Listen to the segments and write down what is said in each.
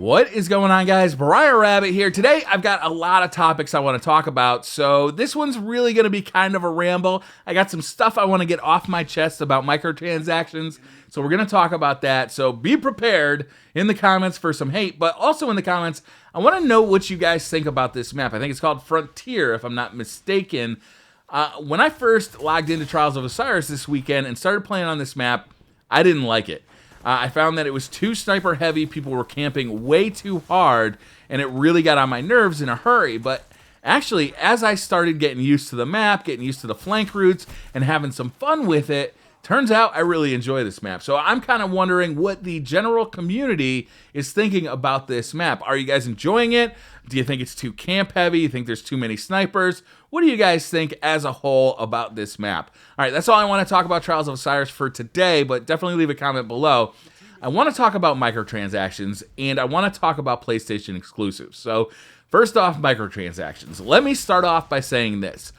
What is going on, guys? Briar Rabbit here. Today, I've got a lot of topics I want to talk about, so this one's really going to be kind of a ramble. I got some stuff I want to get off my chest about microtransactions, so we're going to talk about that. So be prepared in the comments for some hate, but also in the comments, I want to know what you guys think about this map. I think it's called Frontier, if I'm not mistaken. When I first logged into Trials of Osiris this weekend and started playing on this map, I didn't like it. I found that it was too sniper heavy, people were camping way too hard, and it really got on my nerves in a hurry. But actually, as I started getting used to the map, getting used to the flank routes, and having some fun with it, turns out I really enjoy this map. So I'm kind of wondering what the general community is thinking about this map. Are you guys enjoying it? Do you think it's too camp heavy? You think there's too many snipers? What do you guys think as a whole about this map? All right, that's all I want to talk about Trials of Osiris for today, but definitely leave a comment below. I want to talk about microtransactions, and I want to talk about PlayStation exclusives. So first off, microtransactions. Let me start off by saying this.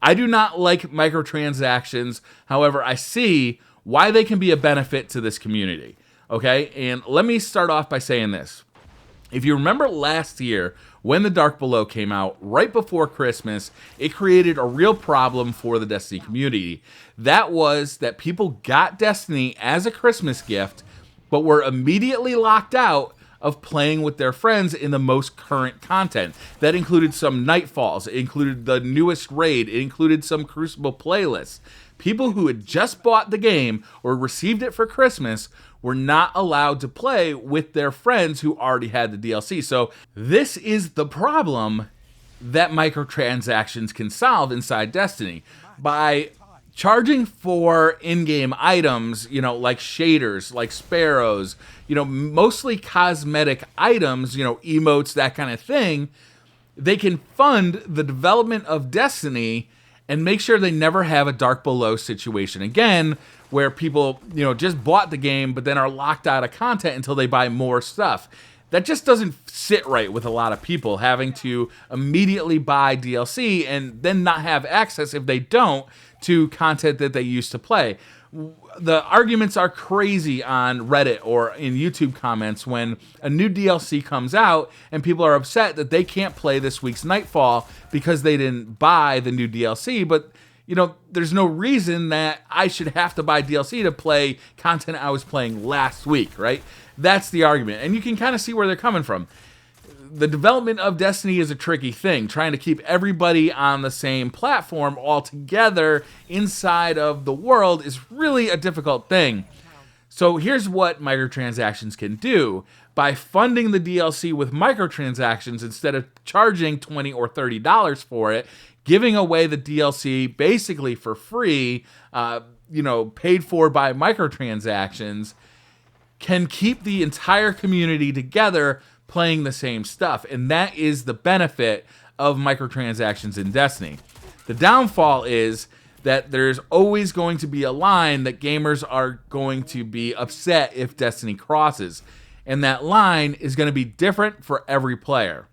I do not like microtransactions. However, I see why they can be a benefit to this community. Okay, and let me start off by saying this. If you remember last year, when the Dark Below came out, right before Christmas, it created a real problem for the Destiny community. That was that people got Destiny as a Christmas gift, but were immediately locked out of playing with their friends in the most current content. That included some Nightfalls, it included the newest raid, it included some Crucible playlists. People who had just bought the game or received it for Christmas were not allowed to play with their friends who already had the DLC. So this is the problem that microtransactions can solve inside Destiny. By charging for in-game items, like shaders, like sparrows, mostly cosmetic items, emotes, that kind of thing, they can fund the development of Destiny and make sure they never have a Dark Below situation again, where people, just bought the game, but then are locked out of content until they buy more stuff. That just doesn't sit right with a lot of people, having to immediately buy DLC and then not have access, if they don't, to content that they used to play. The arguments are crazy on Reddit or in YouTube comments when a new DLC comes out and people are upset that they can't play this week's Nightfall because they didn't buy the new DLC, but there's no reason that I should have to buy DLC to play content I was playing last week, right? That's the argument, and you can kind of see where they're coming from. The development of Destiny is a tricky thing. Trying to keep everybody on the same platform all together inside of the world is really a difficult thing. So here's what microtransactions can do. By funding the DLC with microtransactions instead of charging $20 or $30 for it, giving away the DLC basically for free, paid for by microtransactions, can keep the entire community together playing the same stuff. And that is the benefit of microtransactions in Destiny. The downfall is that there's always going to be a line that gamers are going to be upset if Destiny crosses. And that line is going to be different for every player.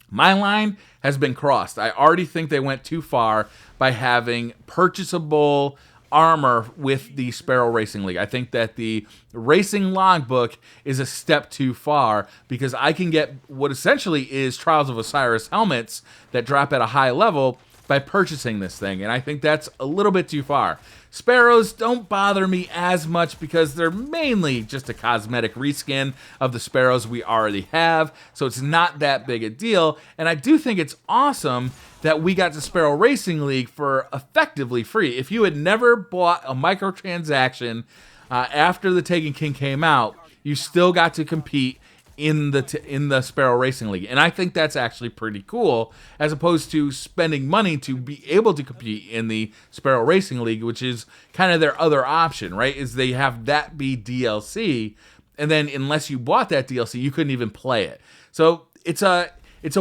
My line has been crossed. I already think they went too far by having purchasable armor with the Sparrow Racing League. I think that the racing logbook is a step too far because I can get what essentially is Trials of Osiris helmets that drop at a high level by purchasing this thing, and I think that's a little bit too far. Sparrows don't bother me as much because they're mainly just a cosmetic reskin of the sparrows we already have, so it's not that big a deal, and I do think it's awesome that we got the Sparrow Racing League for effectively free. If you had never bought a microtransaction after the Taken King came out, you still got to compete in the Sparrow Racing League, and I think that's actually pretty cool, as opposed to spending money to be able to compete in the Sparrow Racing League, which is kind of their other option, right? Is they have that be DLC, and then unless you bought that DLC, you couldn't even play it. So it's a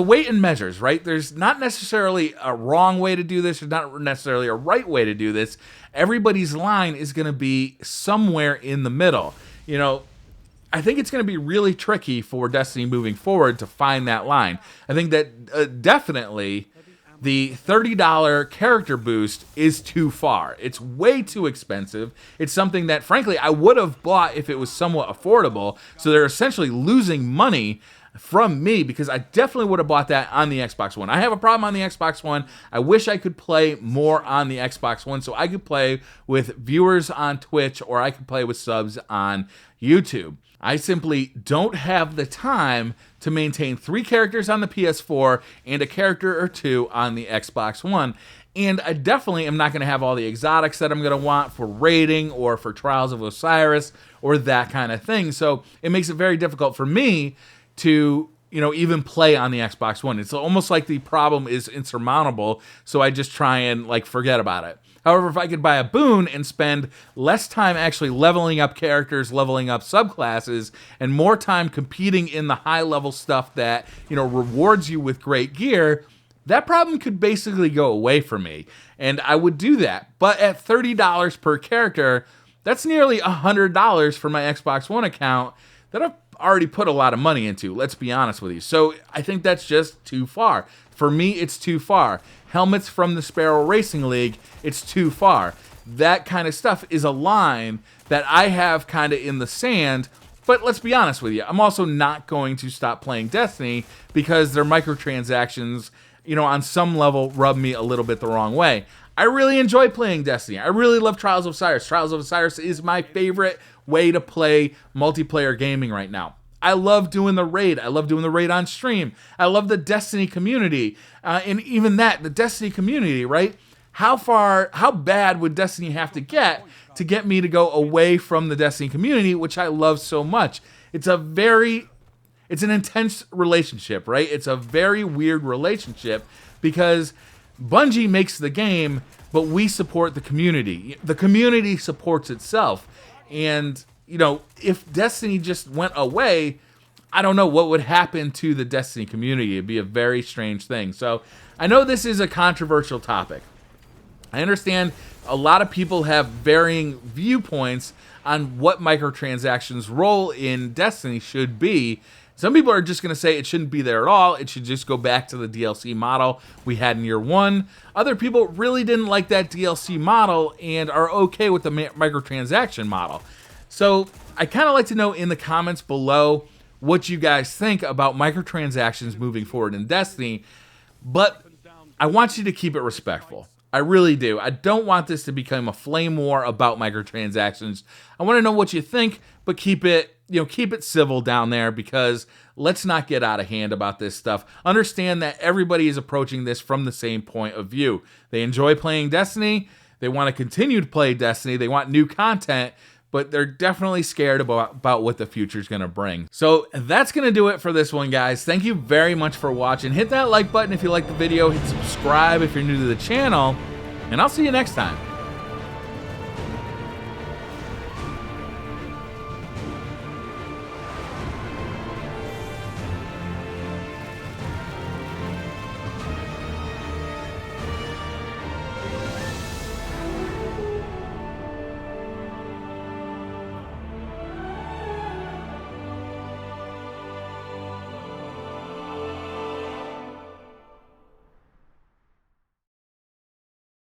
weight and measures, right? There's not necessarily a wrong way to do this, or not necessarily a right way to do this. Everybody's line is going to be somewhere in the middle. I think it's going to be really tricky for Destiny moving forward to find that line. I think that definitely the $30 character boost is too far. It's way too expensive. It's something that, frankly, I would have bought if it was somewhat affordable. So they're essentially losing money from me because I definitely would have bought that on the Xbox One. I have a problem on the Xbox One. I wish I could play more on the Xbox One so I could play with viewers on Twitch or I could play with subs on YouTube. I simply don't have the time to maintain 3 characters on the PS4 and a character or 2 on the Xbox One. And I definitely am not going to have all the exotics that I'm going to want for raiding or for Trials of Osiris or that kind of thing. So it makes it very difficult for me to, even play on the Xbox One. It's almost like the problem is insurmountable, so I just try and forget about it. However, if I could buy a boon and spend less time actually leveling up characters, leveling up subclasses, and more time competing in the high-level stuff that, rewards you with great gear, that problem could basically go away for me. And I would do that. But at $30 per character, that's nearly $100 for my Xbox One account that I've already put a lot of money into, let's be honest with you. So I think that's just too far. For me, it's too far. Helmets from the Sparrow Racing League, it's too far. That kind of stuff is a line that I have kind of in the sand, but let's be honest with you. I'm also not going to stop playing Destiny because their microtransactions, on some level rub me a little bit the wrong way. I really enjoy playing Destiny. I really love Trials of Osiris. Trials of Osiris is my favorite way to play multiplayer gaming right now. I love doing the raid. I love doing the raid on stream. I love the Destiny community. And even the Destiny community, right? How bad would Destiny have to get me to go away from the Destiny community, which I love so much? It's an intense relationship, right? It's a very weird relationship because Bungie makes the game, but we support the community. The community supports itself. And, if Destiny just went away, I don't know what would happen to the Destiny community. It'd be a very strange thing. So I know this is a controversial topic. I understand a lot of people have varying viewpoints on what microtransactions' role in Destiny should be. Some people are just going to say it shouldn't be there at all. It should just go back to the DLC model we had in year 1. Other people really didn't like that DLC model and are okay with the microtransaction model. So I kind of like to know in the comments below what you guys think about microtransactions moving forward in Destiny. But I want you to keep it respectful. I really do. I don't want this to become a flame war about microtransactions. I want to know what you think, but keep it civil down there because let's not get out of hand about this stuff. Understand that everybody is approaching this from the same point of view. They enjoy playing Destiny. They want to continue to play Destiny. They want new content, but they're definitely scared about what the future is going to bring. So that's going to do it for this one, guys. Thank you very much for watching. Hit that like button if you like the video. Hit subscribe if you're new to the channel, and I'll see you next time.